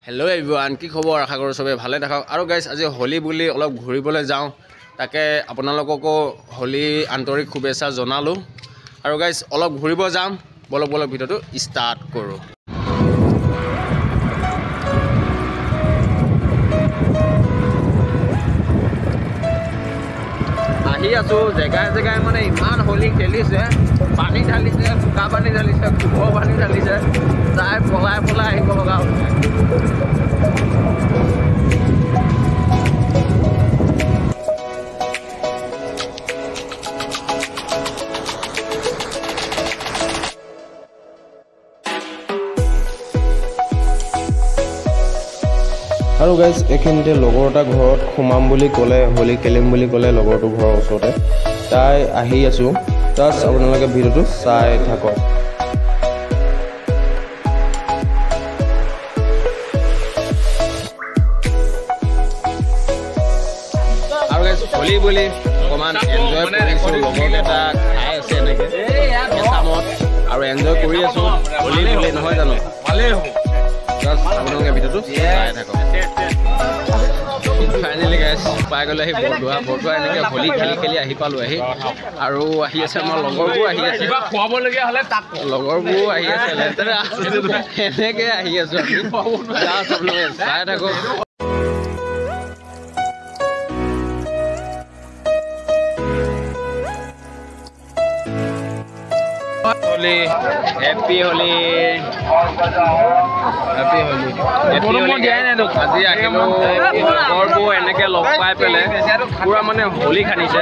hello everyone की खबर आशा करो सबे भाले থাকক আৰু গাইস আজি হোলি বুলি অলপ ঘুৰিবলৈ যাওঁ তাকে আপোনালোককো হোলি আন্তৰিক শুভেচ্ছা জনালো আৰু গাইস অলপ ঘুৰিব যাম বলক ভিডিওটো ষ্টাৰ্ট কৰো আহি আছো জেগায় মানে ইমান হোলি খেলিছে পানী ঢালিছে ফুকা পানী ঢালিছে কুকুৰ পানী ঢালিছে তাই পলাই আহিব লগা হৈছে আৰু গাইস এখিনতে লগৰ এটা ঘৰত খুমাম বুলি ক'লে হোলি খেলিম বুলি ক'লে লগৰটো ঘৰৰ ওচৰতে তাই আহি আছো তাছ আপোনালোকে ভিডিওটো চাই থাকক আৰু গাইস হোলি বুলি কমান এনজয় কৰিছো লগৰকেইটা খাই আছে এনেকে কেঁচামত আৰু এনজয় কৰি আছো হোলি বুলি নহয় জানো ভালেই হ'ব তাছ আপোনালোকে ভিডিওটো চাই থাকক ফাইনালি গাইস পাই গ'লে আহি বৰদোৱা এনেকে হোলি খেলি আহি পালো আৰু আহি আছে আমাৰ লগৰবোৰ আহি আছে কিবা খোৱাব লগিয়া হলে তাক লগৰবোৰ আহি আছে লেতেৰা এনেকে আহি আছো আমি আপোনালোকে চাই থাকক होली हैप्पी होली আজি আহিলো লগৰবোৰ এনেকে লগ পাই পেলাই পুৰা মানে হোলি খানিছে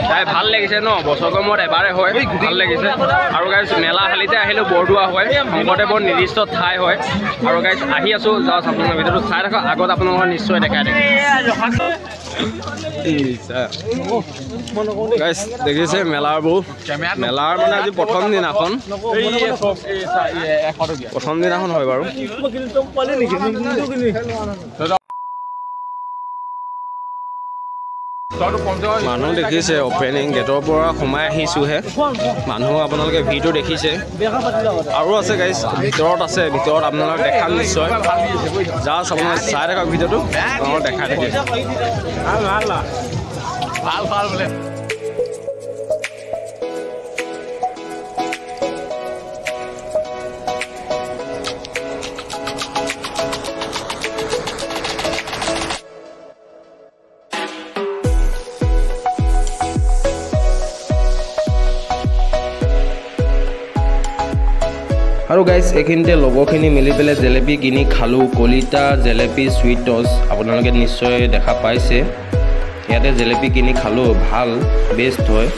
তাই ভাল লাগিছে ন বছৰৰ মূৰত এবাৰে হয় ভাল লাগিছে আৰু গাইছ মেলা হালিতে আহিলো বৰদোৱা হয় শংকৰদেৱৰ নিৰ্দিষ্ট ঠাই হয় আৰু গাইছ আহি আছো জাষ্ট আপোনালোকৰ ভিডিওটো চাই থাকক আগত আপোনালোকক নিশ্চয় দেখাই দিম গাইছ দেখিছে মেলাৰ মানে আজি প্ৰথম দিনাখন হয় বাৰু মানুহ দেখিছে অপেনিং গেটৰ পৰা সোমাই আহিছোহে মানুহ আপোনালোকে ভিডিও দেখিছে আৰু আছে গাইছ ভিতৰত আপোনালোক দেখাম নিশ্চয় জাষ্ট আপোনালোকে চাই থাকক ভিডিওটো দেখাই থাকে ভাল বোলে আৰু গাইছ এইখিনিতে লগৰখিনি মিলি পেলাই জেলেপি কিনি খালোঁ কলিতা জেলেপি চুইট টচ আপোনালোকে নিশ্চয় দেখা পাইছে ইয়াতে জেলেপি কিনি খালোঁ ভাল বেষ্ট হয়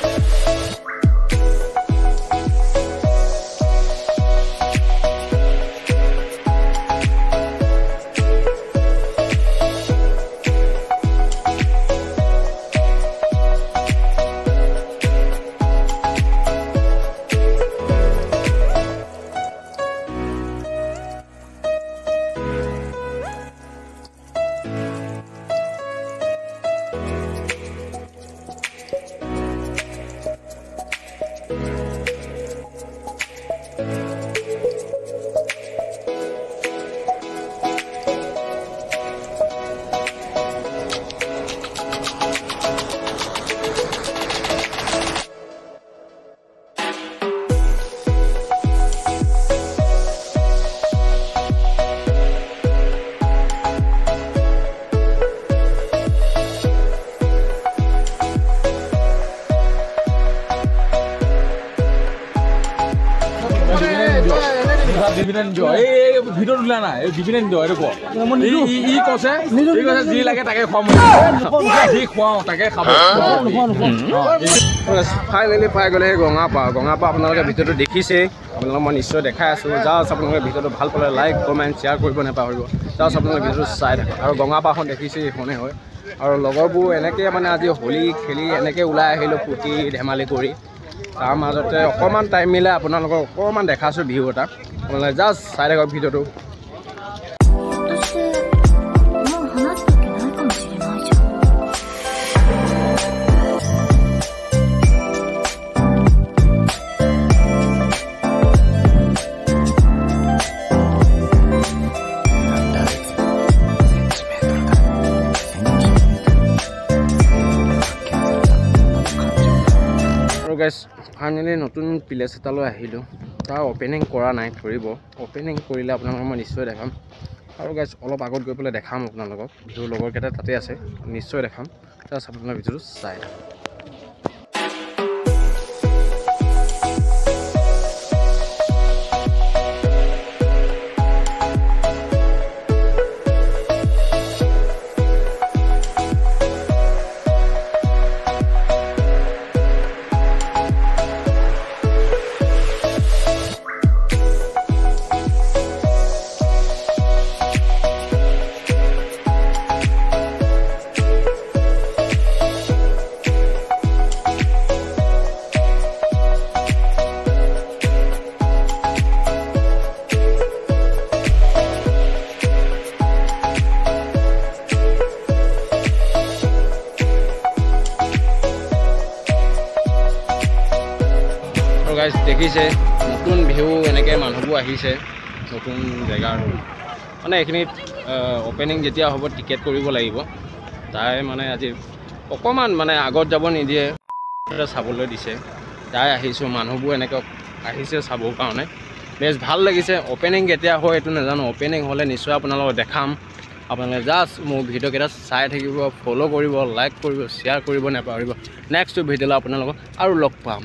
ভিডিও তোলা নাই ডিভিডেণ্ড ই কৈছে যি লাগে তাকে খুৱাম যি খুৱাওঁ তাকে খাব ফাইনেলি পাই গ'লে গঙাপা আপোনালোকে ভিডিঅ'টো দেখিছে আপোনালোকক মই নিশ্চয় দেখাই আছোঁ জাষ্ট আপোনালোকে ভিডিঅ'টো ভাল পালে লাইক কমেণ্ট শ্বেয়াৰ কৰিব নাপাহৰিব জাষ্ট আপোনালোকে ভিডিঅ'টো চাই থাকক আৰু গঙাপাখন দেখিছে এইখনেই হয় আৰু লগৰবোৰ এনেকৈ মানে আজি হোলি খেলি এনেকৈ ওলাই আহিলোঁ ফূৰ্তি ধেমালি কৰি তাৰ মাজতে অকণমান টাইম মিলাই আপোনালোকক অকণমান দেখাইছোঁ ভিডিঅ' এটা আপোনালোকে জাষ্ট চাই থাকক ভিডিঅ'টো গাইজ ফাইনেলি নতুন প্লেচ এটালৈ আহিলোঁ তাৰ অ'পেনিং কৰা নাই কৰিব অ'পেনিং কৰিলে আপোনালোকক মই নিশ্চয় দেখাম আৰু গাইজ অলপ আগত গৈ পেলাই দেখাম আপোনালোকক ভিডিঅ'ৰ লগৰকেইটা তাতে আছে নিশ্চয় দেখাম জাষ্ট আপোনালোকে ভিডিঅ'টো চাই থাকক গাইজ দেখিছে নতুন ভিউ এনেকৈ মানুহবোৰ আহিছে নতুন জেগাৰ মানে এইখিনিত অ'পেনিং যেতিয়া হ'ব টিকেট কৰিব লাগিব তাই মানে আজি অকণমান মানে আগত যাব নিদিয়ে চাবলৈ দিছে তাই আহিছোঁ মানুহবোৰ এনেকৈ আহিছে চাবৰ কাৰণে বেছ ভাল লাগিছে অ'পেনিং কেতিয়া হয় এইটো নাজানো অ'পেনিং হ'লে নিশ্চয় আপোনালোকক দেখাম আপোনালোকে জাষ্ট মোৰ ভিডিঅ'কেইটা চাই থাকিব ফ'ল' কৰিব লাইক কৰিব শ্বেয়াৰ কৰিব নাপাহৰিব নেক্সট ভিডিঅ'লৈ আপোনালোকক আৰু লগ পাম